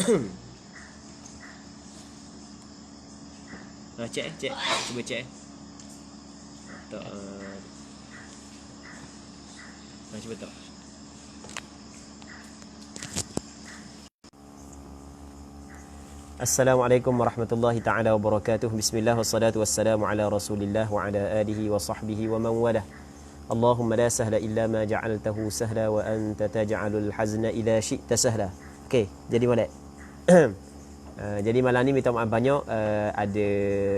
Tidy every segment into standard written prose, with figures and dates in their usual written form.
Cek. Cuba cek. Tak. Cuba tak. Assalamualaikum warahmatullahi ta'ala wabarakatuh. Bismillah wassalatu wassalamu ala rasulillah wa ala alihi wa sahbihi wa man walah. Allahumma la sahla illa ma ja'altahu sahla wa anta taj'alul hazna idha syi'ta sahla. Okey, jadi molek. Jadi malam ni minta maaf banyak, ada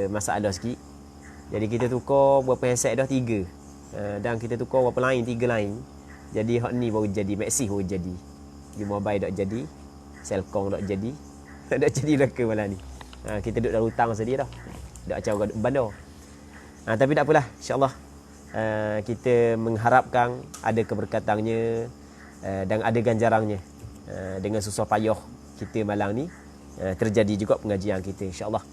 masalah sikit. Jadi kita tukar berapa handset dah? 3. Dan kita tukar berapa line? 3 line. Jadi hak ni baru jadi, Maxi baru jadi. Mobile tak jadi, Celcom tak jadi. Tak jadi lah ke malam ni. Kita duduk dalam hutang sedia dah. Duduk acau duduk bandar. Tapi tak apalah, insya-Allah. Kita mengharapkan ada keberkatannya dan ada ganjarannya. Dengan susah payah kita malam ni terjadi juga pengajian kita, insya-Allah.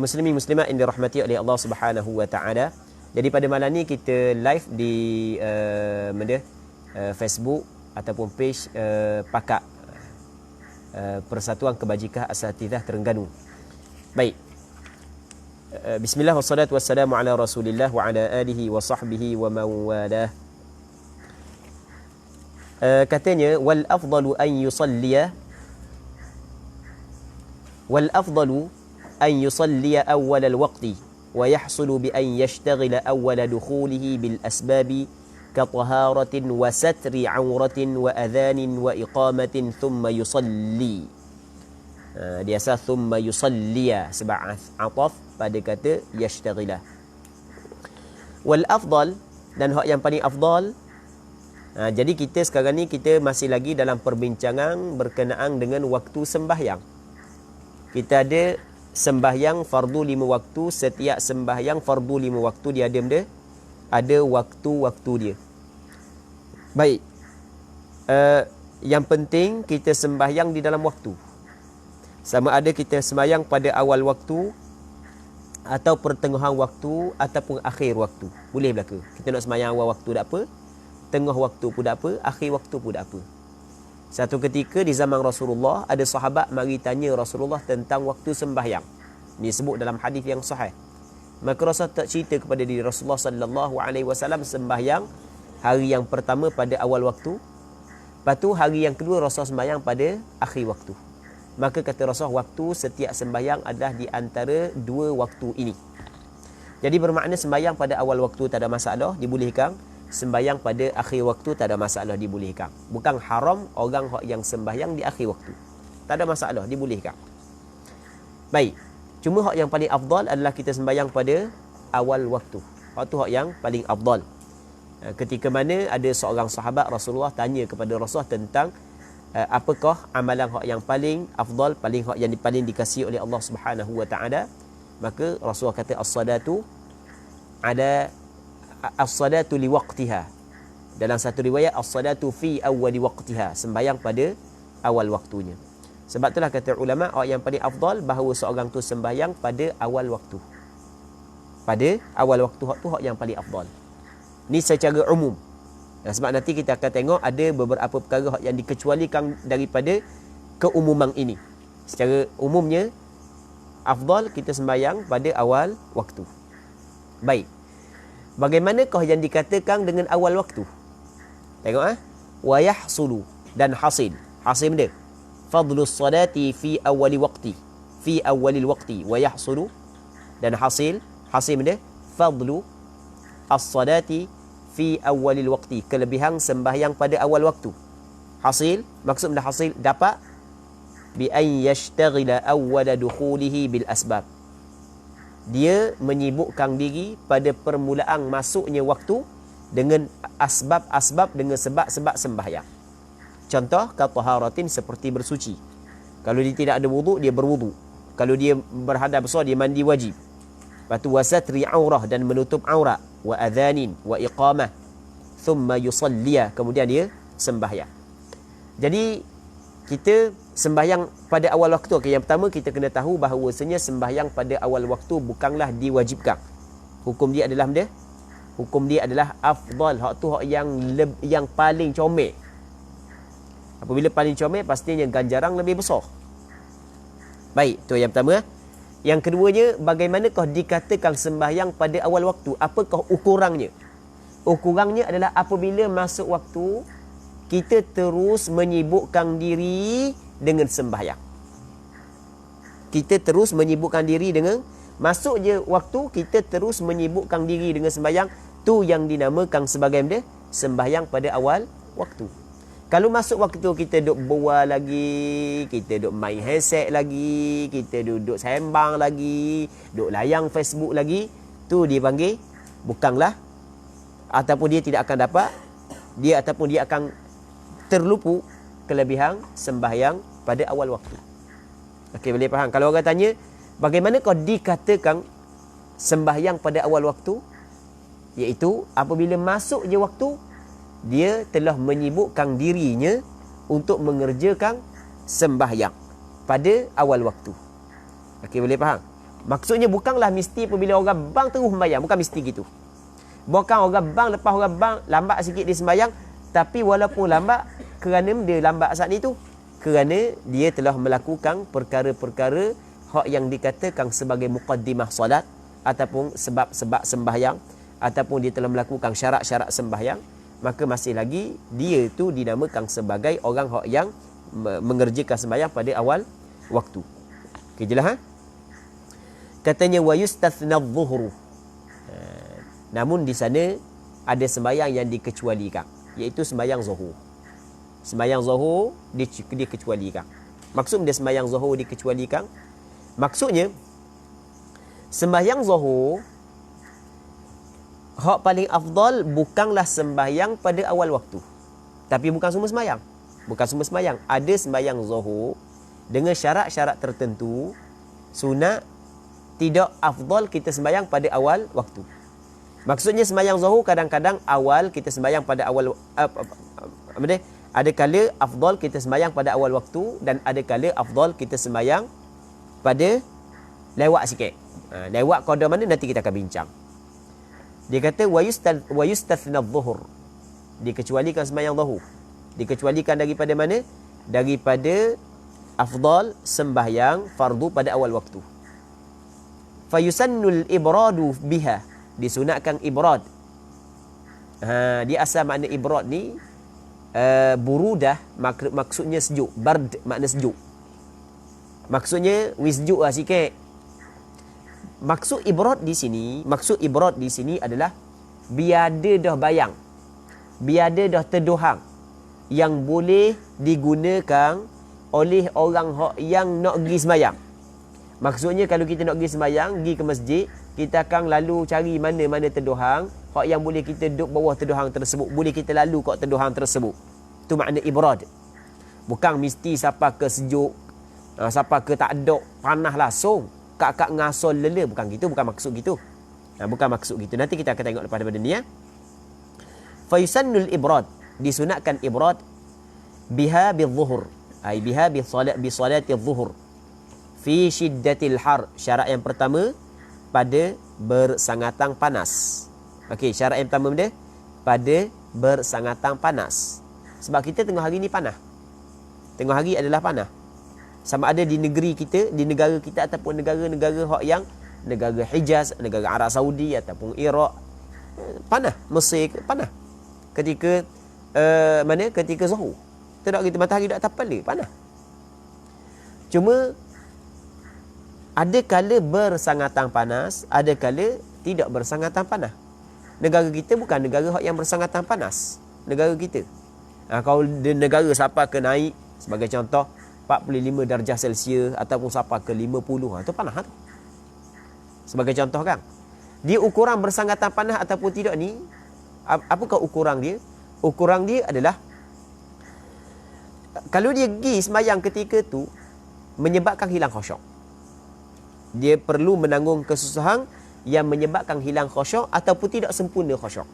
Muslimin muslimat yang dirahmati oleh Allah Subhanahu wa taala. Jadi pada malam ni kita live di Facebook ataupun page Pakak Persatuan Kebajikan Asatidhah Terengganu. Baik. Bismillah wassalatu wassalamu ala Rasulillah wa ala alihi wa sahbihi wa man walah. Katanya wal afdalu an yusalliya awwal al-waqti wa yahsulu bi an yashtaghila awwal dukhulihi bil asbabi كطهارة وستر عورة وأذان وإقامة ثم يصلي. Dia asal ثم يصلي sebab ataf pada kata yashtaghilah. Wal afdal, dan hak yang paling afdal. Jadi kita sekarang ni kita masih lagi dalam perbincangan berkenaan dengan waktu sembahyang. Kita ada sembahyang fardu 5 waktu. Setiap sembahyang fardu 5 waktu dia ada waktu-waktu dia. Baik. Yang penting kita sembahyang di dalam waktu. Sama ada kita sembahyang pada awal waktu atau pertengahan waktu ataupun akhir waktu. Boleh berlaku. Kita nak sembahyang awal waktu tak apa, tengah waktu pun tak apa, akhir waktu pun tak apa. Satu ketika di zaman Rasulullah, ada sahabat mari tanya Rasulullah tentang waktu sembahyang. Ini sebut dalam hadis yang sahih. Maka Rasul tak cerita kepada diri Rasulullah sallallahu alaihi wasallam sembahyang hari yang pertama pada awal waktu. Lepas tu hari yang kedua Rasul sembahyang pada akhir waktu. Maka kata Rasul, waktu setiap sembahyang adalah di antara 2 waktu ini. Jadi bermakna sembahyang pada awal waktu tak ada masalah, dibolehkan. Sembahyang pada akhir waktu tak ada masalah, dibolehkan. Bukan haram orang yang sembahyang di akhir waktu. Tak ada masalah, dibolehkan. Baik. Cuma hak yang paling afdal adalah kita sembahyang pada awal waktu. Hak tu hak yang paling afdal. Ketika mana ada seorang sahabat Rasulullah tanya kepada Rasulullah tentang apakah amalan hak yang paling afdal, hak yang paling dikasihi oleh Allah Subhanahu wa taala. Maka Rasulullah kata as-salatu li waqtiha. Dalam satu riwayat as-salatu fi awwali waqtiha, sembahyang pada awal waktunya. Sebab itulah kata ulama, yang paling afdal bahawa seorang tu sembahyang pada awal waktu. Pada awal waktu tu hak yang paling afdal. Ni secara umum. Sebab nanti kita akan tengok ada beberapa perkara yang dikecualikan daripada keumuman ini. Secara umumnya afdal kita sembahyang pada awal waktu. Baik. Bagaimanakah yang dikatakan dengan awal waktu? Tengok wa yahsulu, dan hasil. Hasil benda. Fadlus salati fi awwali waqti. Fi awwalil waqti wa yahsulu, dan hasil benda fadlu as-salati fi awwalil waqti, kelebihan sembahyang pada awal waktu. Hasil, maksud benda hasil dapat bi an yashtaghila awwala dukhulihi bil asbab. Dia menyibukkan diri pada permulaan masuknya waktu dengan asbab-asbab, dengan sebab-sebab sembahyang. Contoh, kataharatin, seperti bersuci. Kalau dia tidak ada wuduk, dia berwuduk. Kalau dia berhadas besar, dia mandi wajib. Lepas tu wasatri aurah, dan menutup aurat. Wa adhanin wa iqamah. Thumma yusalliya, kemudian dia sembahyang. Jadi kita sembahyang pada awal waktu. Yang pertama kita kena tahu bahawasanya sembahyang pada awal waktu bukanlah diwajibkan. Hukum dia adalah afdal. Hak tu hak yang paling comel. Apabila paling comel, pastinya ganjaran lebih besar. Baik, tu yang pertama. Yang keduanya, bagaimanakah dikatakan sembahyang pada awal waktu? Apakah ukurannya? Ukurannya adalah apabila masuk waktu, kita terus menyibukkan diri dengan sembahyang. Kita terus menyibukkan diri dengan, masuk je waktu, kita terus menyibukkan diri dengan sembahyang. Tu yang dinamakan sebagai benda sembahyang pada awal waktu. Kalau masuk waktu kita duk berbual lagi, kita duk main handset lagi, kita duduk sembang lagi, duk layang Facebook lagi, tu dia panggil bukanlah, ataupun dia tidak akan dapat, dia ataupun dia akan terlupu kelebihan sembahyang pada awal waktu. Okey, boleh faham? Kalau orang tanya, bagaimana kau dikatakan sembahyang pada awal waktu? Iaitu apabila masuk je waktu, dia telah menyibukkan dirinya untuk mengerjakan sembahyang pada awal waktu. Okey, boleh faham? Maksudnya bukanlah mesti apabila orang bang terus sembahyang, bukan mesti gitu. Bukan orang bang, lepas orang bang lambat sikit dia sembahyang, tapi walaupun lambat, kerana dia lambat saat itu, kerana dia telah melakukan perkara-perkara hak yang dikatakan sebagai muqaddimah solat, ataupun sebab-sebab sembahyang, ataupun dia telah melakukan syarat-syarat sembahyang, maka masih lagi dia tu dinamakan sebagai orang hak yang mengerjakan sembahyang pada awal waktu. Okey, jelas ha? Katanya wa yustathna adh-dhuhru. Namun di sana ada sembahyang yang dikecualikan, iaitu sembahyang zuhur. Sembahyang zuhur dikecualikan. Maksud dia sembahyang zuhur dikecualikan, maksudnya sembahyang zuhur hak paling afdal bukanlah sembahyang pada awal waktu. Tapi bukan semua sembahyang. Bukan semua sembahyang. Ada sembahyang zuhur dengan syarat-syarat tertentu, sunat, tidak afdal kita sembahyang pada awal waktu. Maksudnya sembahyang zuhur kadang-kadang awal kita sembahyang pada awal ada kala afdal kita sembahyang pada awal waktu, dan ada kala afdal kita sembahyang pada lewat sikit. Lewat qadar mana nanti kita akan bincang. Dia kata wa yustathna adh-dhuhur. Dikecualikan sembahyang zuhur. Dikecualikan daripada mana? Daripada afdal sembahyang fardu pada awal waktu. Fayusannul ibradu biha. Disunatkan ibrad. Dia asal makna ibrad ni burudah, maksudnya sejuk. Bard makna sejuk. Maksudnya sejuk lah sikit. Maksud ibrad di sini adalah biada dah bayang, biada dah terdohang yang boleh digunakan oleh orang yang nak pergi sembahyang. Maksudnya kalau kita nak pergi sembahyang, pergi ke masjid, kita akan lalu cari mana-mana terdohang, hak yang boleh kita duduk bawah terdohang tersebut, boleh kita lalu kat terdohang tersebut. Itu makna ibrad. Bukan mesti siapa ke sejuk, siapa ke tak ada panas langsung, kak ngasol lela, bukan gitu, bukan maksud gitu. Bukan maksud gitu. Nanti kita akan tengok lepas daripada ni ya. Fayusannul ibrad, disunatkan ibrad biha bil-zuhur, ai biha bi salati adh-dhuhur fi shiddatil har. Syarat yang pertama pada bersangatan panas. Okey, syarat yang pertama dia pada bersangatan panas. Sebab kita tengah hari ni panas. Tengah hari adalah panas. Sama ada di negeri kita, di negara kita, ataupun negara-negara hak yang negara Hijaz, negara Arab Saudi ataupun Iraq, panas. Mesir panas. Ketika ketika zuhur. Tak kita matahari dak atas kepala, panas. Cuma ada kala bersangatan panas, ada kala tidak bersangatan panas. Negara kita bukan negara hak yang bersangatan panas. Negara kita. Kalau di negara siapa ke naik, sebagai contoh 45 darjah Celsius ataupun sampai ke 50, itu panas tu. Sebagai contoh kan. Dia ukuran bersangatan panas ataupun tidak ni, apakah ukuran dia? Ukuran dia adalah kalau dia pergi sembahyang ketika tu menyebabkan hilang khusyuk, dia perlu menanggung kesusahan yang menyebabkan hilang khusyuk ataupun tidak sempurna khusyuk.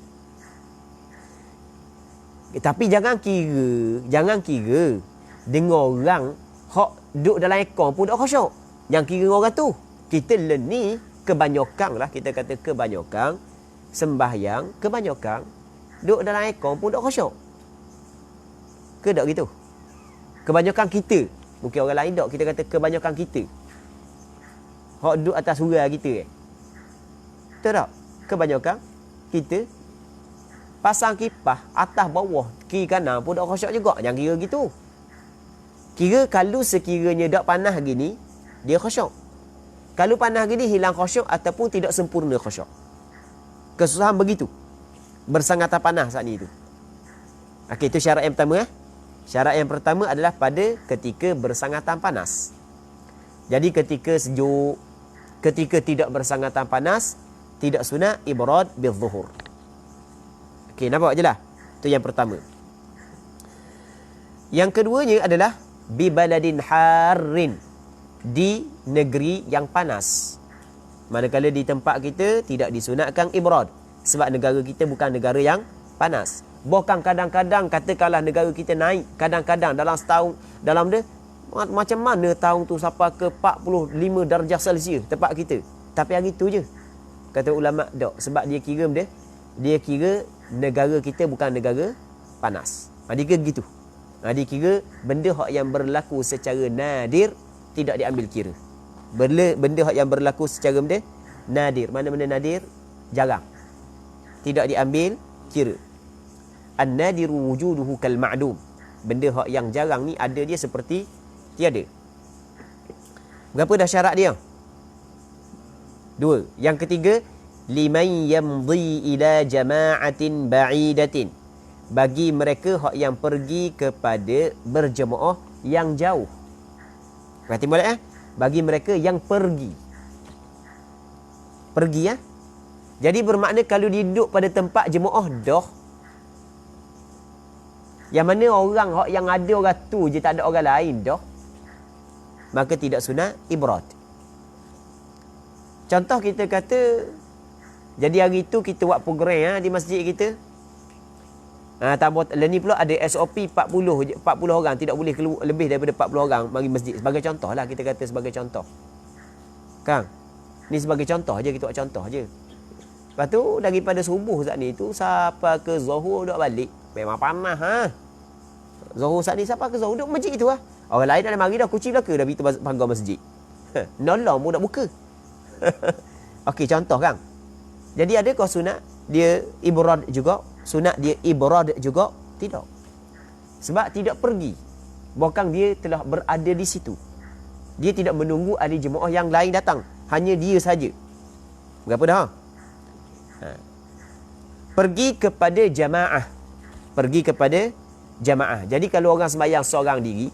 Tapi jangan kira dengar orang hak duduk dalam ekor pun tak khusyuk. Yang kira orang tu. Kita ni kebanyakan lah, kita kata kebanyakan sembahyang, kebanyakan duduk dalam ekor pun tak khusyuk. Ke tak gitu? Kebanyakan kita. Mungkin orang lain tak, kita kata kebanyakan kita. Hak duduk atas surau kita Betul tak? Kebanyakan kita pasang kipas atas bawah, kiri kanan pun dak khusyuk juga. Jangan kira gitu. Kira kalau sekiranya dak panas gini, dia khusyuk. Kalau panas gini hilang khusyuk ataupun tidak sempurna khusyuk. Kesusahan begitu. Bersangatan panas saat ni tu. Okey, itu syarat yang pertama. Syarat yang pertama adalah pada ketika bersangatan panas. Jadi ketika sejuk, ketika tidak bersangatan panas, tidak sunat ibrad bil zuhur. Okey, nampak je lah. Itu yang pertama. Yang keduanya adalah bi baladin harrin, di negeri yang panas. Manakala di tempat kita tidak disunatkan ibrad sebab negara kita bukan negara yang panas. Bahkan kadang-kadang katakanlah negara kita naik, kadang-kadang dalam setahun dalam dia macam mana tahun tu sampai ke 45 darjah Celsius tempat kita. Tapi hari tu je. Kata ulama tak, sebab dia kira dia kira negara kita bukan negara panas. Dia kira gitu. Dia kira benda hak yang berlaku secara nadir tidak diambil kira. Benda hak yang berlaku secara benda nadir. Mana-mana nadir? Jarang. Tidak diambil kira. An-nadiru wujuduhu kal ma'dum. Benda hak yang jarang ni ada dia seperti tiada. Berapa dah syarat dia? 2. Yang ketiga, liman yamdhi ila jama'atin ba'idatin. Bagi mereka hak yang pergi kepada berjemaah yang jauh. Berarti boleh bagi mereka yang pergi. Pergi Jadi bermakna kalau duduk pada tempat jemaah dah, yang mana orang hak yang ada orang tu je, tak ada orang lain dah, maka tidak sunat ibrad. Contoh kita kata, jadi hari tu kita buat program di masjid kita. Tambah ni pula ada SOP 40 orang, tidak boleh lebih daripada 40 orang bagi masjid. Sebagai contoh lah, kita kata sebagai contoh. Kang, ni sebagai contoh je, kita buat contoh je. Lepas tu daripada subuh saat ni tu sampai ke zuhur dak balik. Memang panas Zuhur saat ni sampai ke zuhur duduk masjid tu Orang lain dah mari dah kuci belaka dah pintu pagar masjid. Nolong pun nak buka. Okey, contoh kan. Jadi ada kau sunat dia ibrad juga, sunat dia ibrad juga? Tidak. Sebab tidak pergi. Bahkan dia telah berada di situ. Dia tidak menunggu ada jemaah yang lain datang. Hanya dia saja. Berapa dah? Pergi kepada jamaah. Pergi kepada jamaah. Jadi kalau orang sembahyang seorang diri,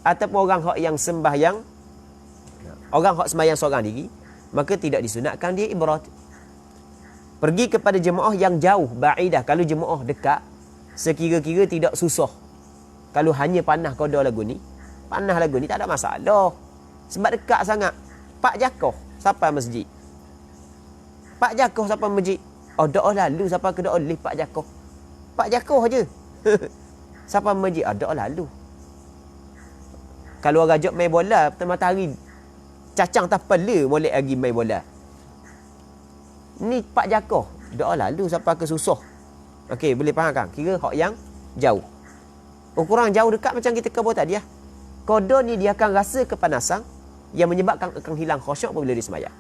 ataupun orang hak yang sembahyang, orang hak sembahyang seorang diri, maka tidak disunatkan dia ibrad. Pergi kepada jemaah yang jauh, ba'idah. Kalau jemaah dekat, sekira-kira tidak susah. Kalau hanya panah qada lagu ni, panah lagu ni tak ada masalah. Sebab dekat sangat. Pak jakoh sampai masjid. Pak jakoh sampai masjid. Dak lalu sampai ke dak leh Pak jakoh. Pak jakoh aja. Sampai masjid dak lalu. Kalau orang ajak main bola matahari cacang tak pala molek lagi main bola. Ni Pak jakoh dak lalu sampai ke susah. Okey, boleh faham kan? Kira hak yang jauh. Ukuran jauh dekat macam kita kebut tadi Qada ni dia akan rasa kepanasan yang menyebabkan akan hilang khusyuk apabila dia sembahyang.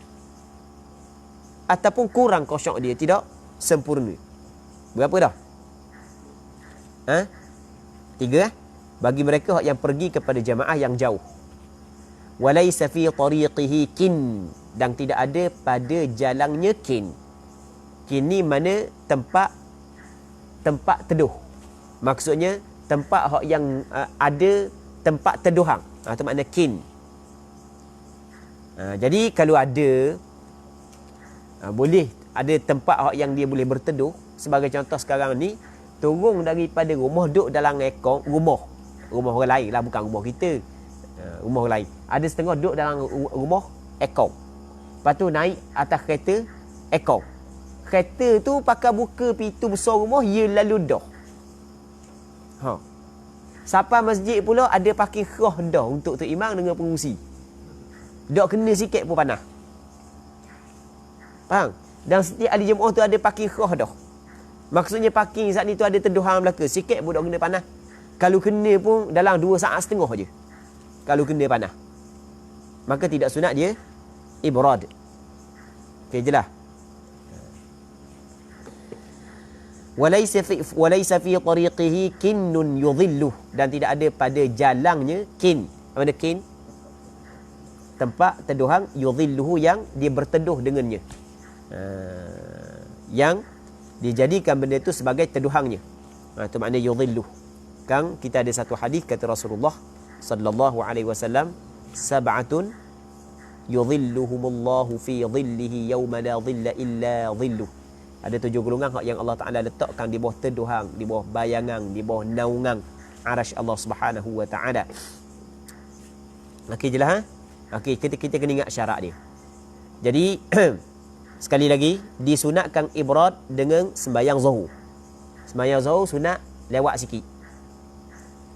Ataupun kurang khusyuk dia, tidak sempurna. Berapa dah? 3 bagi mereka yang pergi kepada jamaah yang jauh. Walaysa fi tariqihi kin, dan tidak ada pada jalannya kin. Kin ni mana tempat teduh. Maksudnya tempat hak yang ada tempat teduhang. Itu makna kin. Jadi kalau ada boleh ada tempat hak yang dia boleh berteduh. Sebagai contoh sekarang ni, turun daripada rumah duduk dalam ekor rumah orang lain lah, bukan rumah kita, rumah orang lain. Ada setengah duduk dalam rumah ekor, lepas tu naik atas kereta ekor. Kereta tu pakai buka pintu besar rumah, ia lalu dah. Sampai masjid pula ada parking khas dah untuk Tok Imam dengan pengurusi. Dak kena sikit pun panah. Faham? Dan setiap ahli jemaah tu ada parking khas dah. Maksudnya parking saat ni tu ada teduhan belaka. Sikit pun dak kena panah. Kalau kena pun dalam 2 saat setengah je. Kalau kena panah, maka tidak sunat dia ibrad. Okey, jelas. Walaysa fi tariqihi kinnun yudhilluh, dan tidak ada pada jalangnya kin. Apa dia kin? Tempat teduhang, yudhilluhu, yang dia berteduh dengannya. Yang dijadikan benda itu sebagai teduhangnya. Itu makna yudhilluh. Kan kita ada satu hadis kata Rasulullah sallallahu alaihi wasallam, sab'atun yudhilluhumullahu fi dhillihi yawma la dhilla illa dhilluh. Ada 7 golongan yang Allah Ta'ala letakkan di bawah teduhang, di bawah bayangan, di bawah naungan arasy Allah Subhanahu wa Ta'ala. Okey, jelas ha? Okey, kita kena ingat syarat dia. Jadi sekali lagi, disunatkan ibrad dengan sembahyang zuhur. Sembahyang zuhur sunat lewat sikit.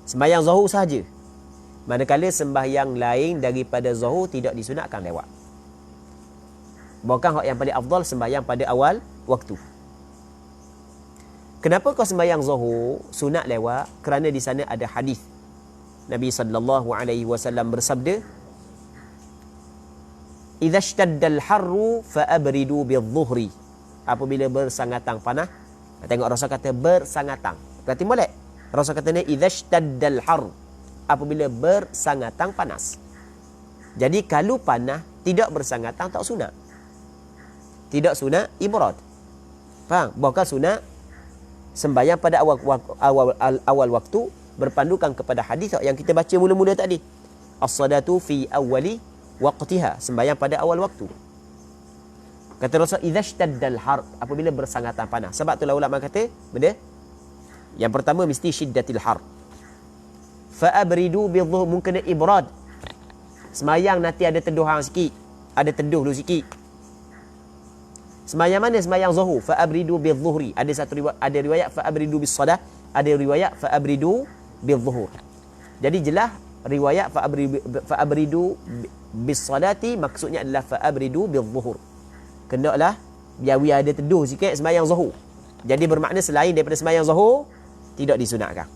Sembahyang zuhur sahaja. Manakala sembahyang lain daripada zuhur tidak disunatkan lewat. Bahkan yang paling afdal sembahyang pada awal waktu. Kenapa kau sembahyang zuhur sunat lewat? Kerana di sana ada hadis Nabi sallallahu alaihi wasallam bersabda, "Idza ishtadda al-harru fa abridu bil-dhuhri." Apabila bersangatang panas, tengok Rasul kata bersangatang. Berarti molek. Rasul kata ni idza ishtadda al-harr, apabila bersangatang panas. Jadi kalau panas tidak bersangatang tak sunat. Tidak sunat ibrad. Faham? Bahkan sunat sembahyang pada awal waktu, berpandukan kepada hadis yang kita baca mula-mula tadi. As-salatu fi awwali waqtiha, sembahyang pada awal waktu. Kata Rasul idza ishtaddal har, apabila bersangatan panas. Sebab itulah ulama kata benda yang pertama mesti syiddatil har. Fa abridu bidhuh, mungkin ibrad. Sembahyang nanti ada teduhang sikit, ada teduh dulu sikit. Sembahyang mana? Sembahyang zuhur. Fa abridu bidzuhri. Ada satu riwayat, ada riwayat fa abridu bis salah, ada riwayat fa abridu bidzuhur. Jadi jelas riwayat fa abridu bis salati maksudnya adalah fa abridu bidzuhur. Kenalah biar ada teduh sikit sembahyang zuhur. Jadi bermakna selain daripada sembahyang zuhur tidak disunatkan.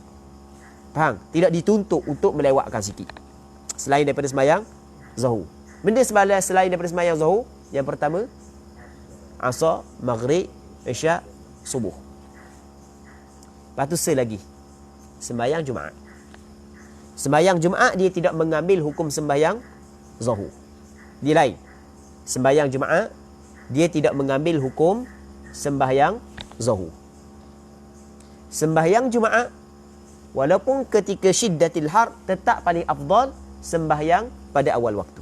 Faham? Tidak dituntut untuk melewatkan sikit selain daripada sembahyang zuhur. Benda selain daripada sembahyang zuhur, yang pertama Asar, Maghrib, Isyak, Subuh. Lepas tu selagi sembahyang Jumaat. Sembahyang Jumaat dia tidak mengambil hukum sembahyang Zuhur. Dia lain. Sembahyang Jumaat dia tidak mengambil hukum sembahyang Zuhur. Sembahyang Jumaat walaupun ketika syiddatil har tetap paling afdal sembahyang pada awal waktu.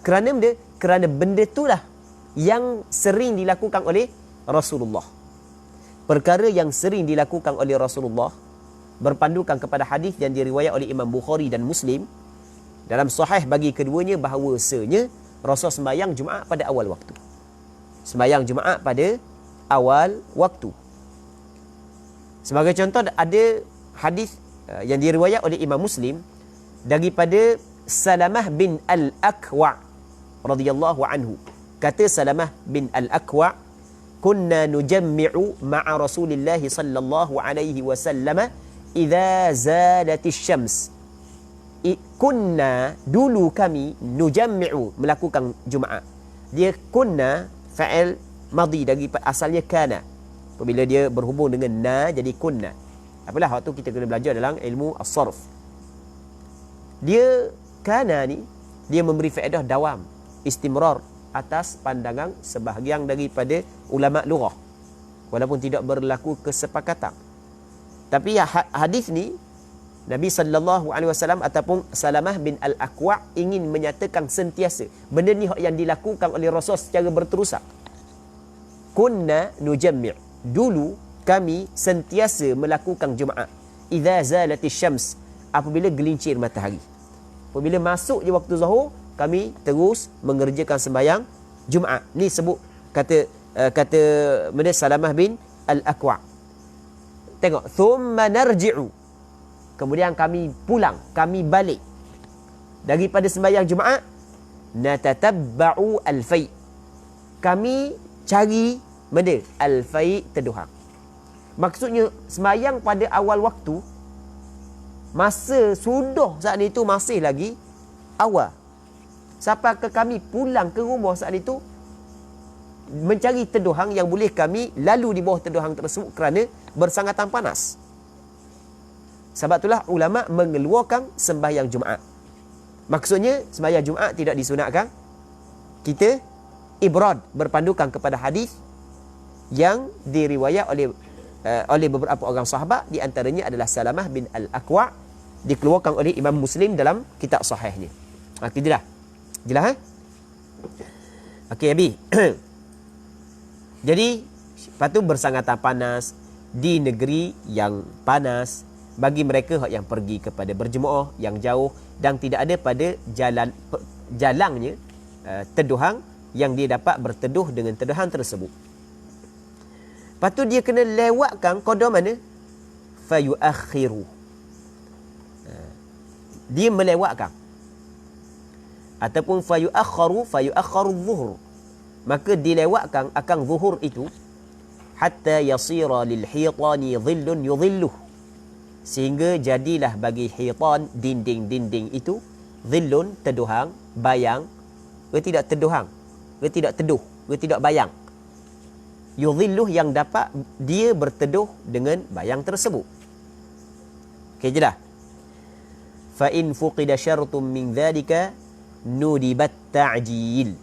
Kerana benda itulah yang sering dilakukan oleh Rasulullah. Perkara yang sering dilakukan oleh Rasulullah berpandukan kepada hadis yang diriwayat oleh Imam Bukhari dan Muslim dalam sahih bagi keduanya, bahawasanya Rasul sembahyang Jumaat pada awal waktu. Sembahyang Jumaat pada awal waktu. Sebagai contoh, ada hadis yang diriwayat oleh Imam Muslim daripada Salamah bin Al-Akwa' radhiyallahu anhu. Kata Salamah bin Al-Akwa', kunna nujammi'u ma'a Rasulillah sallallahu alaihi wasallam idza zalatis syams. Kunna, dulu kami, nujammi'u, melakukan Jumaat. Dia kunna fa'il madhi dari asalnya kana. Apabila dia berhubung dengan na jadi kunna. Apalah waktu kita kena belajar dalam ilmu as-sarf. Dia kana ni dia memberi faedah dawam, istimrar, atas pandangan sebahagian daripada ulama lughah, walaupun tidak berlaku kesepakatan. Tapi hadis ni Nabi sallallahu alaihi wasallam ataupun Salamah bin Al-Akwa' ingin menyatakan sentiasa benda ni yang dilakukan oleh Rasul secara berterusan. Kunna nujammi', dulu kami sentiasa melakukan Jumaat. Idza zalatis syams, apabila gelincir matahari. Apabila masuk je waktu zuhur, kami terus mengerjakan sembahyang Jumaat. Ni sebut kata mana Salamah bin Al-Akwa'. Tengok, thumma narji'u, kemudian kami pulang, kami balik daripada sembahyang Jumaat, natatabba'u al-fai', kami cari benda al-fai', teduhang. Maksudnya sembahyang pada awal waktu, masa sudah saat itu masih lagi awal. Sampai ke kami pulang ke rumah saat itu mencari teduhang yang boleh kami lalu di bawah teduhang tersebut kerana bersangatan panas. Sebab itulah ulama mengeluarkan sembahyang Jumaat. Maksudnya sembahyang Jumaat tidak disunatkan. Kita ibrad, berpandukan kepada hadis yang diriwayat oleh beberapa orang sahabat, di antaranya adalah Salamah bin Al-Aqwa', dikeluarkan oleh Imam Muslim dalam kitab sahihnya. Okey, jelas? Jelas, Okey, Abi. Jadi, lepas tu bersangatan panas di negeri yang panas bagi mereka yang pergi kepada berjemaah yang jauh dan tidak ada pada jalannya teduhang yang dia dapat berteduh dengan teduhan tersebut. Lepas tu dia kena lewatkan qada mana? Fayuakhiru. Dia melewatkan. Ataupun fayuakharu dhuhur. Maka dilewatkan akan zuhur itu hatta yasira lil hitani dhillun yudhilluh. Sehingga jadilah bagi hitan, dinding-dinding itu, dhillun, teduhang, bayang, tidak teduhang, tidak teduh, tidak bayang. Yudhilluh, yang dapat dia berteduh dengan bayang tersebut. Okey je dah. Fa in fuqida syartun min dhalika nudibat ta'jil.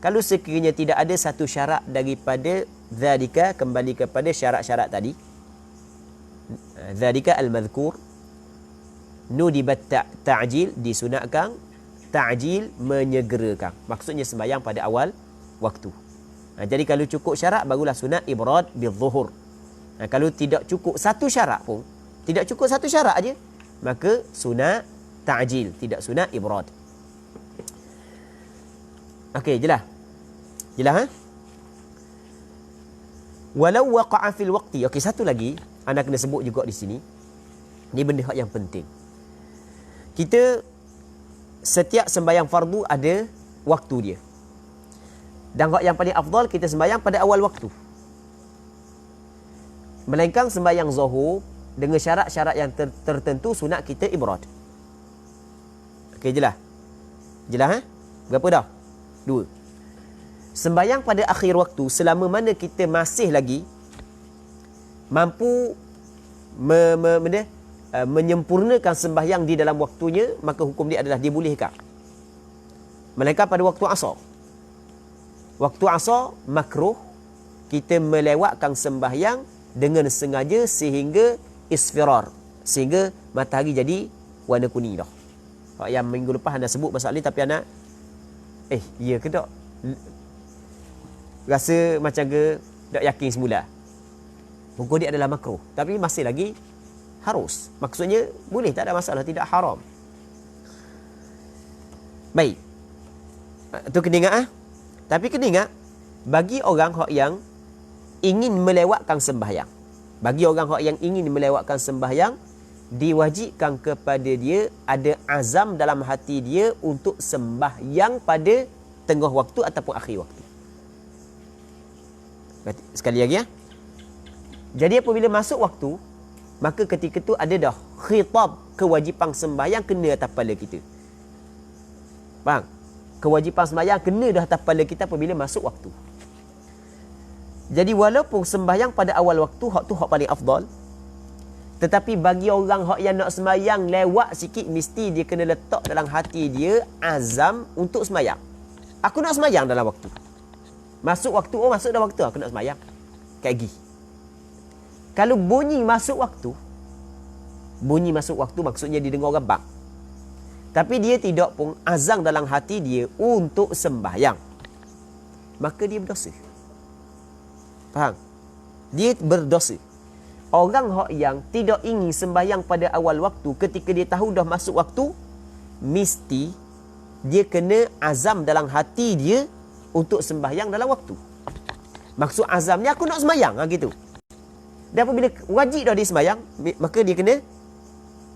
Kalau sekiranya tidak ada satu syarat daripada dhalika, kembali kepada syarat-syarat tadi, dhalika al-madhkur, nudibat ta'jil, disunatkan ta'jil, menyegerakan. Maksudnya sembahyang pada awal waktu. Jadi kalau cukup syarat, barulah sunat ibrad bil-zuhur. Kalau tidak cukup satu syarat pun, tidak cukup satu syarat aja, maka sunat ta'jil, tidak sunat ibrad. Okey, jelas? Jelas, Walau waqa'a fil waqti. Okey, satu lagi anda kena sebut juga di sini. Ini benda yang penting. Kita setiap sembahyang fardu ada waktu dia. Dan yang paling afdal kita sembahyang pada awal waktu. Melainkan sembahyang zuhur dengan syarat-syarat yang tertentu sunat kita ibrad. Okey, jelas? Jelas, Berapa dah? 2. Sembahyang pada akhir waktu, selama mana kita masih lagi mampu menyempurnakan sembahyang di dalam waktunya, maka hukum dia adalah dibolehkan. Melainkan pada waktu asar. Waktu asar makruh kita melewatkan sembahyang dengan sengaja sehingga isfirar, sehingga matahari jadi warna kuning dah. Yang minggu lepas anda sebut masalah ni, tapi anak iya ke tak? Rasa macam ke tak yakin semula. Hukum dia adalah makruh, tapi masih lagi harus. Maksudnya boleh, tak ada masalah, tidak haram. Baik. Tu kena ingat. Tapi kena ingat, bagi orang yang ingin melewatkan sembahyang, bagi orang yang ingin melewatkan sembahyang, diwajibkan kepada dia ada azam dalam hati dia untuk sembahyang pada tengah waktu ataupun akhir waktu. Sekali lagi, Jadi apabila masuk waktu, maka ketika itu ada dah khitab, kewajipan sembahyang kena atas kepala kita. Faham? Kewajipan sembahyang kena dah atas kepala kita apabila masuk waktu. Jadi walaupun sembahyang pada awal waktu, hak tu hak paling afdal, tetapi bagi orang yang nak sembahyang lewat sikit, mesti dia kena letak dalam hati dia azam untuk sembahyang. Aku nak sembahyang dalam waktu. Masuk waktu, masuk dah waktu, aku nak sembahyang. Kayak gini. Kalau bunyi masuk waktu maksudnya dia dengar orang bang. Tapi dia tidak pun azam dalam hati dia untuk sembahyang, maka dia berdosa. Faham? Dia berdosa. Orang yang tidak ingin sembahyang pada awal waktu, ketika dia tahu dah masuk waktu, mesti dia kena azam dalam hati dia untuk sembahyang dalam waktu. Maksud azamnya aku nak sembahyang, gitu. Dan apabila wajib dah dia sembahyang, maka dia kena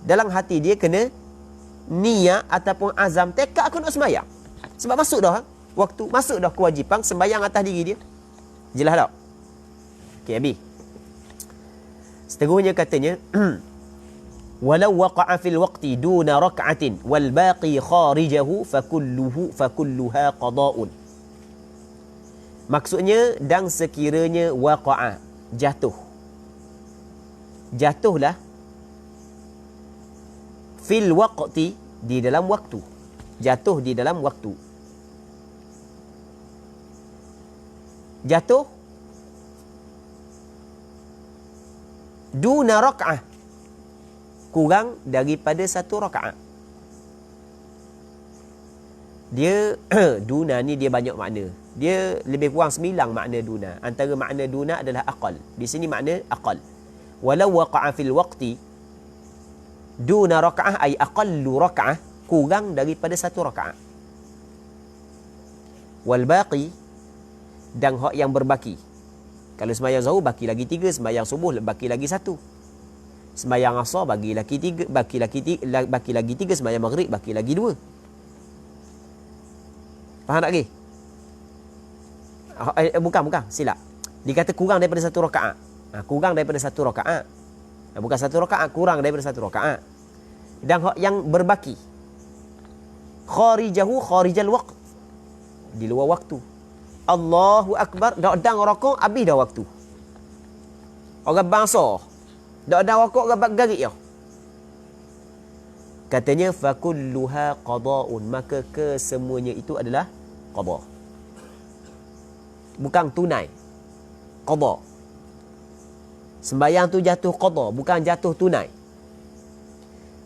dalam hati dia kena niat ataupun azam tekad aku nak sembahyang. Sebab masuk dah waktu, masuk dah kewajipan sembahyang atas diri dia. Jelas tak? Okey, habis. Seterusnya katanya walau waqa'a fil waqti duna rak'atin wal baqi kharijahu fakulluha qada'un. Maksudnya, dan sekiranya waqa'a, jatuhlah fil waqti, di dalam waktu, jatuh di dalam waktu, jatuh duna rak'ah, kurang daripada satu rakaat. Dia duna ni dia banyak makna. Dia lebih kurang 9 makna duna. Antara makna duna adalah aqal. Di sini makna aqal. Walau waqa'a fil waqti duna raka'ah ay aqallu raka'ah, kurang daripada satu rakaat. Wal baqi, dan hak yang berbaki. Kalau sembahyang zuhur baki lagi 3, sembahyang subuh baki lagi 1. Sembahyang asar baki lagi 3, baki lagi 3, sembahyang maghrib baki lagi 2. Faham tak lagi? Bukan, silap. Dikata kurang daripada satu rakaat. Kurang daripada satu rakaat. Bukan satu rakaat, kurang daripada satu rakaat. Dan hak yang berbaki. Kharijal waqt, di luar waktu. Allahu Akbar, dak dang rokok, habis dah waktu. Orang bangsa, dak dang rokok, orang garik ya. Katanya, fakulluha qada'un, maka kesemuanya itu adalah qada. Bukan tunai. Qada. Sembayang tu jatuh qada, bukan jatuh tunai.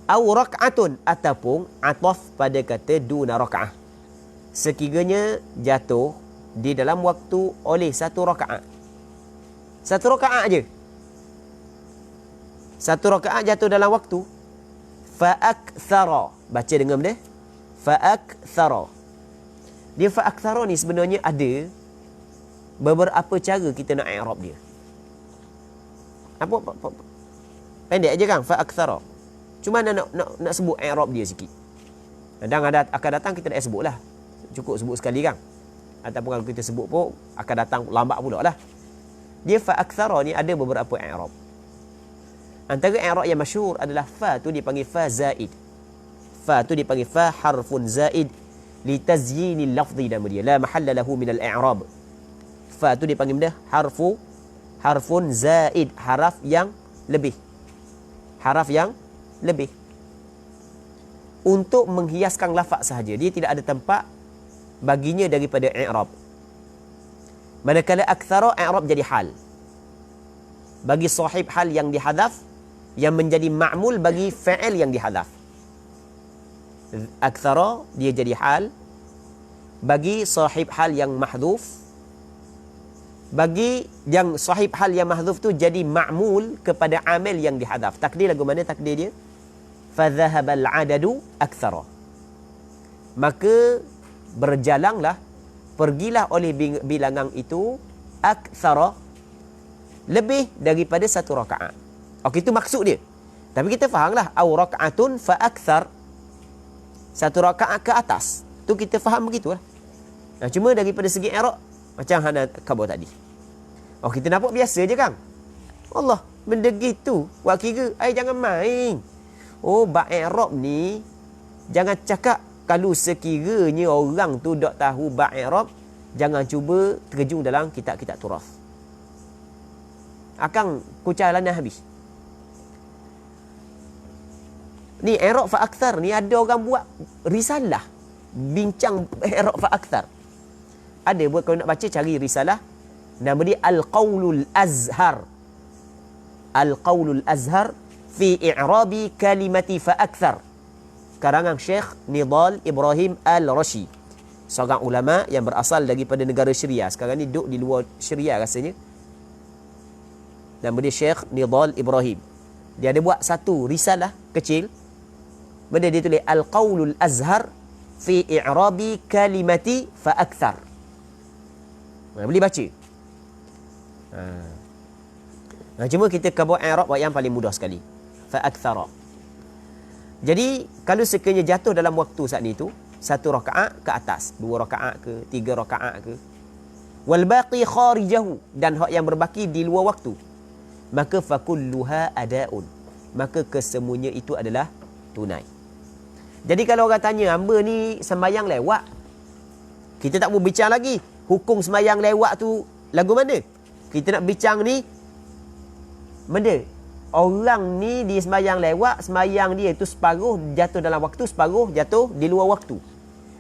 Au rak'atun, ataupun ataf pada kata duna rak'ah. Sekiranya jatuh di dalam waktu oleh satu rakaat. Satu rakaat je. Satu rakaat jatuh dalam waktu. Fa'akthara. Baca dengan benda. Fa'akthara. Dia fa'akthara ni sebenarnya ada beberapa cara kita nak i'rab dia. Apa? Pendek aja kan? Fa'akthara. Cuma nak sebut i'rab dia sikit. Dan akan datang kita dah sebut lah. Cukup sebut sekali kan? Ataupun kalau kita sebut pun akan datang lambat pula lah. Dia fa'akthara ni ada beberapa i'rab. Antara i'rab yang masyhur adalah fa tu dipanggil fa zaid. Fa tu dipanggil fa harfun zaid li tazyinil lafzi, nama dia la mahalla lahu min al-i'rab. Fa tu dipanggil benda harfun zaid, haraf yang lebih. Haraf yang lebih. Untuk menghiaskan lafaz sahaja. Dia tidak ada tempat baginya daripada i'rab. Manakala akthara, i'rab jadi hal. Bagi sahib hal yang dihadaf, yang menjadi ma'mul bagi fa'il yang dihadaf. Akthara dia jadi hal bagi sahib hal yang mahdhuf. Bagi yang sahib hal yang mahdhuf tu jadi ma'mul kepada amil yang dihadaf. Takdir lagu mana takdir dia? Fadhahabal adadu akthara. Maka berjalanlah, pergilah oleh bilangan itu akthara, lebih daripada satu rakaat. Okey, itu maksud dia. Tapi kita fahamlah au raka'atun fa akthar, satu rakaat ke atas. Tu kita faham begitulah. Cuma daripada segi i'rab macam hana khabar tadi. Kita nampak biasa je kan? Allah, benda gitu buat kira jangan main. Bab i'rab ni jangan cakap kalau sekiranya orang tu tak tahu bab i'rab, jangan cuba terjun dalam kitab-kitab turaf. Akan kucai lana habis. Ni i'rab fa akthar ni ada orang buat risalah bincang i'rab fa akthar. Ada buat, kalau nak baca cari risalah, nama dia Al-Qawlul Azhar. Al-Qawlul Azhar fi i'rabi kalimati fa akthar. Karangan Syekh Nidal Ibrahim Al-Rashi, seorang ulama yang berasal daripada negara Syria. Sekarang ni duduk di luar Syria rasanya. Nama dia Syekh Nidal Ibrahim. Dia ada buat satu risalah kecil. Benda dia tulis Al-Qawlul Azhar fi i'rabi kalimati fa akthar. Boleh baca. Cuma kita khabar i'rab yang paling mudah sekali. Fa akthara. Jadi kalau sekiranya jatuh dalam waktu saat ni tu, satu rakaat ke atas, 2 rakaat ke, 3 rakaat ke, wal baqi kharijahu, dan hak yang berbaki di luar waktu, maka fakulluha adaun, maka kesemuanya itu adalah tunai. Jadi kalau orang tanya, hamba ni sembahyang lewat, kita tak mau bincang lagi hukum sembahyang lewat tu lagu mana. Kita nak bincang ni benda orang ni dia sembahyang lewat, sembahyang dia tu separuh jatuh dalam waktu, separuh jatuh di luar waktu.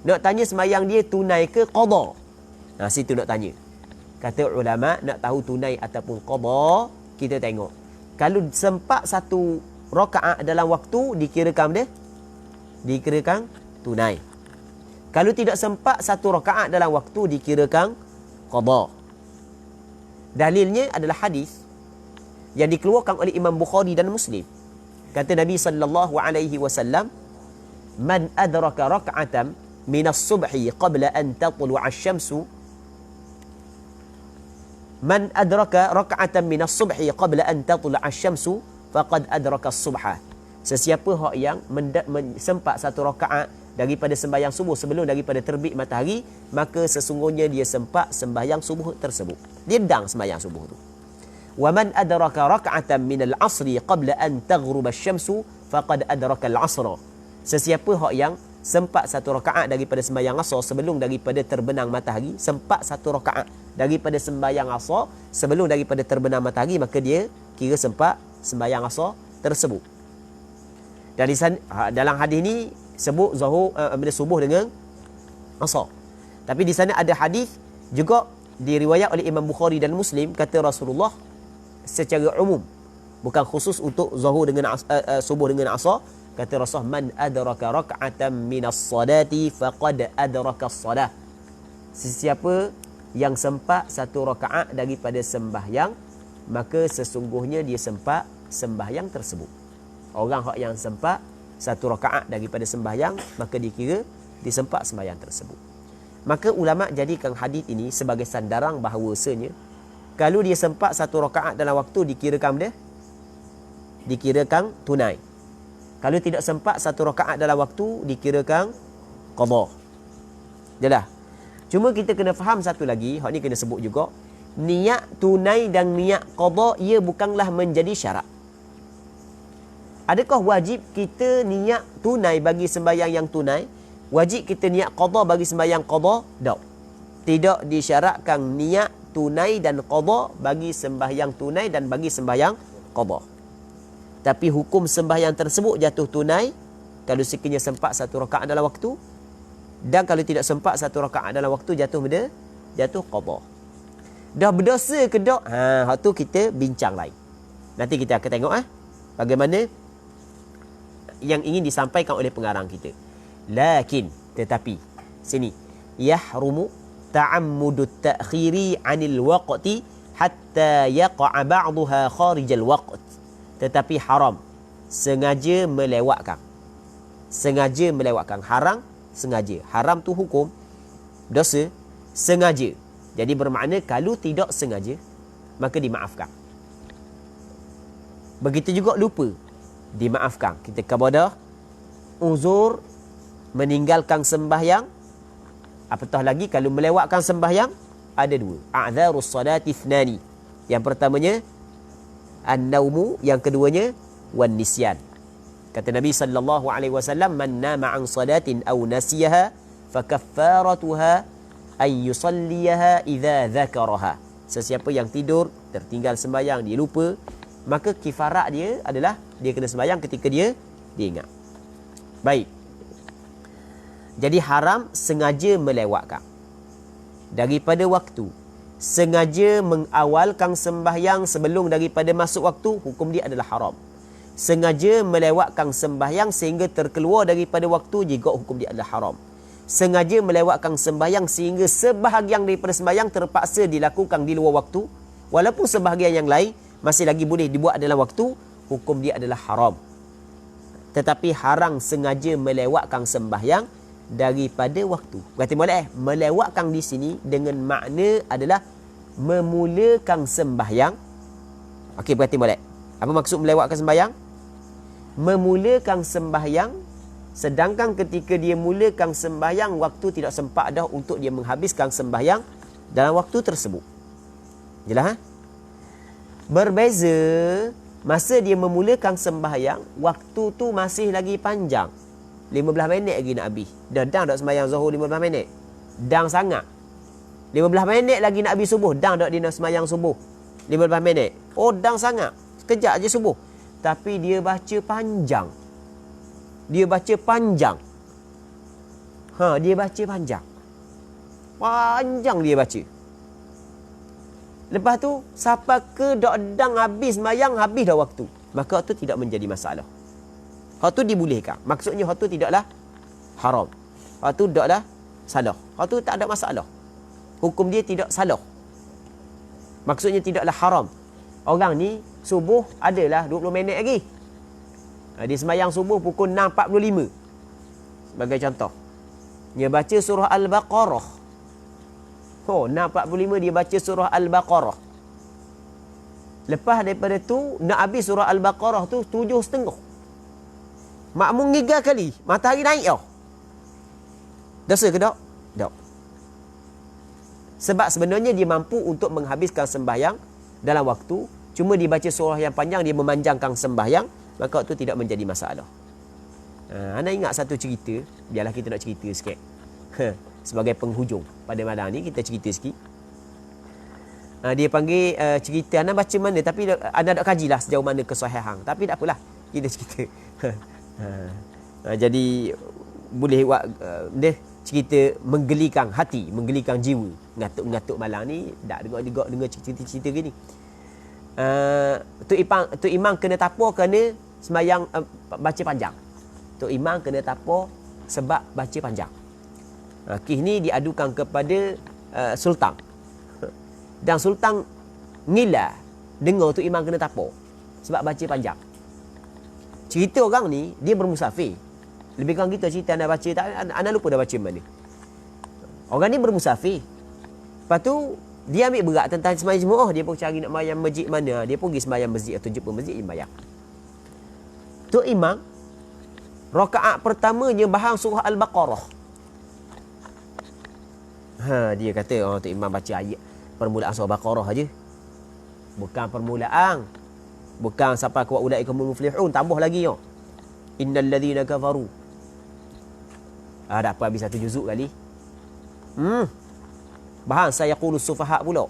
Nak tanya sembahyang dia tunai ke qada. Situ nak tanya. Kata ulama, nak tahu tunai ataupun qada, kita tengok. Kalau sempat satu rakaat dalam waktu, dikirakan benda? Dikirakan tunai. Kalau tidak sempat satu rakaat dalam waktu, dikirakan qada. Dalilnya adalah hadis yang dikeluarkan oleh Imam Bukhari dan Muslim. Kata Nabi sallallahu alaihi wasallam, "Man adraka rak'atan min as-subhi qabla an tatlu'a asy-syamsu, man adraka rak'atan min as-subhi qabla an tatlu'a asy-syamsu faqad adraka as-subha." Sesiapa hak yang sempat satu rakaat daripada sembahyang subuh sebelum daripada terbit matahari, maka sesungguhnya dia sempat sembahyang subuh tersebut. Dia dang sembahyang subuh tu. Wa man adraka rak'atan min al-'asri qabla an taghruba asy-syamsu faqad adraka al-'asra. Sesiapa hak yang sempat satu rakaat daripada sembahyang asar sebelum daripada terbenam matahari, sempat satu rakaat daripada sembahyang asar sebelum daripada terbenam matahari, maka dia kira sempat sembahyang asar tersebut. Dan dalam hadis ni sebut zuhur subuh dengan asar. Tapi di sana ada hadis juga diriwayat oleh Imam Bukhari dan Muslim, kata Rasulullah secara umum, bukan khusus untuk zuhur dengan subuh dengan asar. Kata Rasulullah, man adraka rak'atan minas salati faqad adraka as-salah. Sesiapa yang sempat satu rakaat daripada sembahyang, maka sesungguhnya dia sempat sembahyang tersebut. Orang hak yang sempat satu rakaat daripada sembahyang, maka dikira disempat sembahyang tersebut. Maka ulama jadikan hadis ini sebagai sandaran bahawasanya kalau dia sempat satu rakaat dalam waktu, dikirakan dia dikirakan tunai. Kalau tidak sempat satu rakaat dalam waktu, dikirakan qada. Jelas. Cuma kita kena faham satu lagi, hak ni kena sebut juga, niat tunai dan niat qada ia bukanlah menjadi syarat. Adakah wajib kita niat tunai bagi sembahyang yang tunai? Wajib kita niat qada bagi sembahyang qada? Tak. Tidak disyaratkan niat tunai dan qada bagi sembahyang tunai dan bagi sembahyang qada. Tapi hukum sembahyang tersebut jatuh tunai kalau sekiranya sempat satu rakaat dalam waktu, dan kalau tidak sempat satu rakaat dalam waktu, jatuh benda? Jatuh qada. Dah berdosa ke tak? Hak tu kita bincang lain. Nanti kita akan tengok bagaimana yang ingin disampaikan oleh pengarang kita. Lakin, tetapi sini, yahrumu ta'ammudu ta'khiri 'anil waqti hatta yaqa'a ba'daha kharijal waqt. Tetapi haram sengaja melewatkan. Sengaja melewatkan. Haram sengaja. Haram tu hukum, dosa sengaja. Jadi bermakna kalau tidak sengaja, maka dimaafkan. Begitu juga lupa, dimaafkan. Kita kepada uzur meninggalkan sembahyang, apatah lagi kalau melewatkan sembahyang, ada dua. A'dzarus salati ithnani. Yang pertamanya an-naumu, yang keduanya wan nisyan. Kata Nabi sallallahu alaihi wasallam, man nama an salatin aw nasiyaha fakaffaratuha ay yusalliyaha idza dzakaraha. Sesiapa yang tidur tertinggal sembahyang, dia lupa, maka kifarat dia adalah dia kena sembahyang ketika dia ingat. Baik. Jadi haram sengaja melewatkan daripada waktu, sengaja mengawalkan sembahyang sebelum daripada masuk waktu, hukum dia adalah haram. Sengaja melewatkan sembahyang sehingga terkeluar daripada waktu, juga hukum dia adalah haram. Sengaja melewatkan sembahyang sehingga sebahagian daripada sembahyang terpaksa dilakukan di luar waktu, walaupun sebahagian yang lain masih lagi boleh dibuat dalam waktu, hukum dia adalah haram. Tetapi haram sengaja melewatkan sembahyang daripada waktu. Berarti boleh melewatkan di sini dengan makna adalah memulakan sembahyang. Okey, berarti boleh. Apa maksud melewatkan sembahyang? Memulakan sembahyang, sedangkan ketika dia mulakan sembahyang, waktu tidak sempat dah untuk dia menghabiskan sembahyang dalam waktu tersebut. Jelas? Berbeza Masa dia memulakan sembahyang, waktu tu masih lagi panjang. 15 minit lagi nak habis. Dah dak sembahyang Zuhur 15 minit. Dang sangat. 15 minit lagi nak habis subuh. Dang dak dia nak sembahyang subuh. 15 minit. Oh, dang sangat. Sekejap je subuh. Tapi dia baca panjang. Dia baca panjang. Dia baca panjang. Panjang dia baca. Lepas tu, sampai ke dang habis sembahyang, habis dah waktu. Maka waktu tidak menjadi masalah. Waktu dibolehkan. Maksudnya waktu tidaklah haram. Waktu tidaklah salah. Waktu tak ada masalah. Hukum dia tidak salah. Maksudnya tidaklah haram. Orang ni subuh adalah 20 minit lagi. Dia sembahyang subuh pukul 6.45. Sebagai contoh. Dia baca surah Al-Baqarah. 6.45 dia baca surah Al-Baqarah. Lepas daripada tu, nak habis surah Al-Baqarah tu 7.30. Makmum 3 kali. Matahari naik tau. Dosa ke tak? Tak. Sebab sebenarnya dia mampu untuk menghabiskan sembahyang dalam waktu. Cuma dia baca surah yang panjang, dia memanjangkan sembahyang. Maka waktu tidak menjadi masalah. Anda ingat satu cerita. Biarlah kita nak cerita sikit. Sebagai penghujung pada malam ni, kita cerita sikit. Dia panggil cerita. Anda baca mana? Tapi anda nak kajilah sejauh mana kesahihan. Tapi tak apalah. Kita cerita. Jadi boleh buat dia cerita menggelikan hati, menggelikan jiwa. Ngatuk-ngatuk malam ni tak dengar cerita-cerita gini. Tu imam kena tapor kerana sembahyang baca panjang. Tu imam kena tapor sebab baca panjang. Kes ni diadukan kepada sultan. Dan sultan ngila dengar tu imam kena tapor sebab baca panjang. Cerita orang ni, dia bermusafir. Lebih kurang kita cerita anda baca tak, anda lupa dah baca mana. Orang ni bermusafir. Lepas tu dia ambil berat tentang sembahyang Jumaat. Dia pun cari nak sembahyang masjid mana. Dia pun pergi sembahyang masjid atau jumpa masjid dia sembahyang. Tu imam rakaat pertamanya bahang surah Al-Baqarah. Dia kata, tu imam baca ayat permulaan surah Al-Baqarah aja. Bukan permulaan. Bukan sampai ke ulaikumul muflihun, tambah lagi yo. Innal ladzina kafaru. Dah apa habis satu juzuk kali. Bahang saya qulu sufaha pula.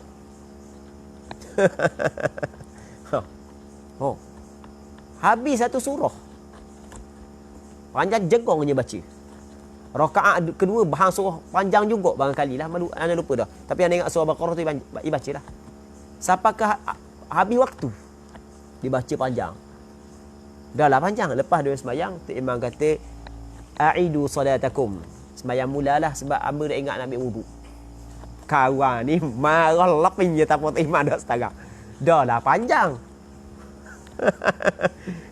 Habis satu surah. Panjang jegongnya baca. Rakaat kedua bahang surah panjang juga barangkali lah, malu anda lupa dah. Tapi anda ingat surah Baqarah tu bacalah. Sampai ke habis waktu. Dibaca panjang. Dah lah panjang. Lepas dia sembahyang, tu imam kata, A'idu salatakum. Sembahyang mulalah sebab hamba dah ingat nak ambil wuduk. Kawan ni marah lapingnya tak apa imam dah setara. Dah lah panjang.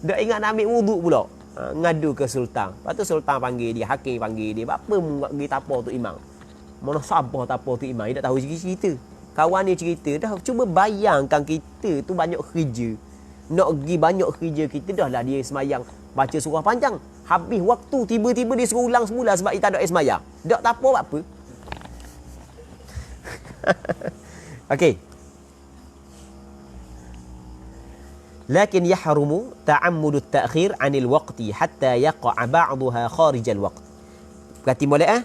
Dah ingat nak ambil wuduk pula. Ngadu ke sultan. Lepas tu sultan panggil dia, hakim panggil dia. Apa pergi tapor tu imam? Mana sabar tapor tu imam? Dia tak tahu cerita. Kawan ni cerita, dah cuba bayangkan kita tu banyak kerja. Nak pergi banyak kerja kita, dah lah dia semayang baca surah panjang. Habis waktu, tiba-tiba dia suruh ulang semula sebab dia tak ada semayang. Tak apa. Okey. Lakin yahrumu ta'ammudu at-ta'khir 'anil waqti hatta yaqa'a ba'daha kharij al-waqt. Berarti molek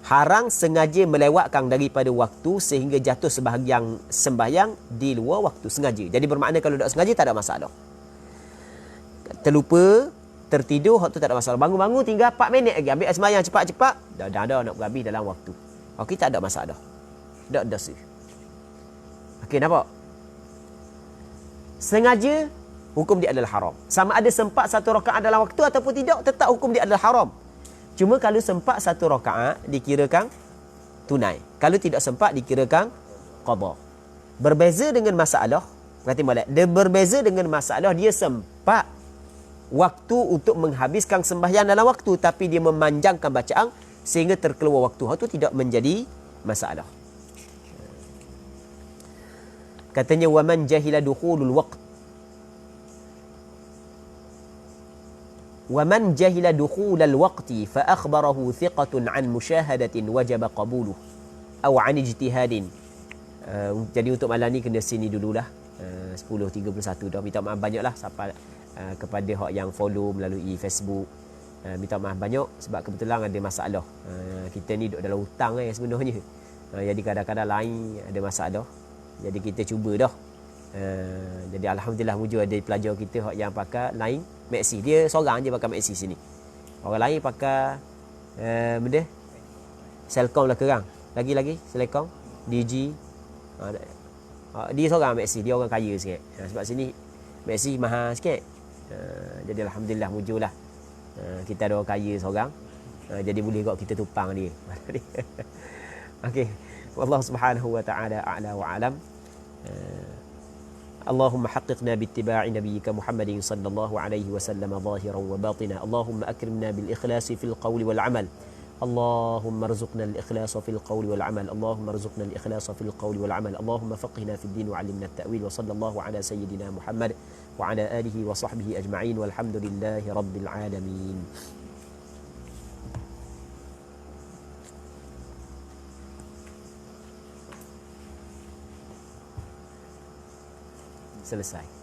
haram sengaja melewatkan daripada waktu sehingga jatuh sebahagian sembahyang di luar waktu sengaja. Jadi bermakna kalau tak sengaja tak ada masalah. Terlupa, tertidur, waktu tak ada masalah. Bangun-bangun tinggal 4 minit lagi. Ambil sembahyang cepat-cepat. Dah nak berhabis dalam waktu. Okey, tak ada masalah. Tak dosa. Okey, nampak? Sengaja, hukum dia adalah haram. Sama ada sempat satu rakaat dalam waktu ataupun tidak, tetap hukum dia adalah haram. Cuma kalau sempat satu rakaat, dikirakan tunai. Kalau tidak sempat, dikirakan qada. Berbeza dengan masalah, berarti molek. Dia berbeza dengan masalah, dia sempat waktu untuk menghabiskan sembahyang dalam waktu, tapi dia memanjangkan bacaan sehingga terkeluar waktu. Itu tidak menjadi masalah. Katanya, وَمَنْ جَهِلَ دُخُولُ الْوَقْتِ وَمَنْ جَهِلَ دُخُولَ الْوَقْتِ فَأَخْبَرَهُ ثِقَةٌ عَنْ مُشَاهَدَةٍ وَجَبَ قَبُولُهُ أَوْ عَنْ اجْتِهَادٍ. Jadi untuk malam ni kena sini dululah. 10.31 dah. Minta maaf banyak lah sampai kepada hak yang follow melalui Facebook. Minta maaf banyak sebab kebetulan ada masalah. Kita ni duduk dalam hutang sebenarnya. Jadi kadang-kadang lain ada masalah. Jadi kita cuba dah. Jadi alhamdulillah mujur ada pelajar kita hak yang pakai lain Maxi. Dia seorang je pakai Maxi sini. Orang lain pakai benda Selcom lah kerang. Lagi Selcom, DG. Dia seorang Maxi, dia orang kaya sikit. Sebab sini Maxi mahal sikit. Jadi alhamdulillah mujurlah. Kita ada orang kaya seorang. Jadi boleh kok kita tupang dia. Okey. Wallahu subhanahu wa ta'ala a'la wa alam. اللهم حققنا باتباع نبيك محمد صلى الله عليه وسلم ظاهرا وباطنا. اللهم أكرمنا بالإخلاص في القول والعمل. اللهم ارزقنا الإخلاص في القول والعمل. اللهم ارزقنا الإخلاص في القول والعمل. اللهم فقهنا في الدين وعلمنا التأويل. وصلى الله على سيدنا محمد وعلى آله وصحبه أجمعين والحمد لله رب العالمين. Selesai.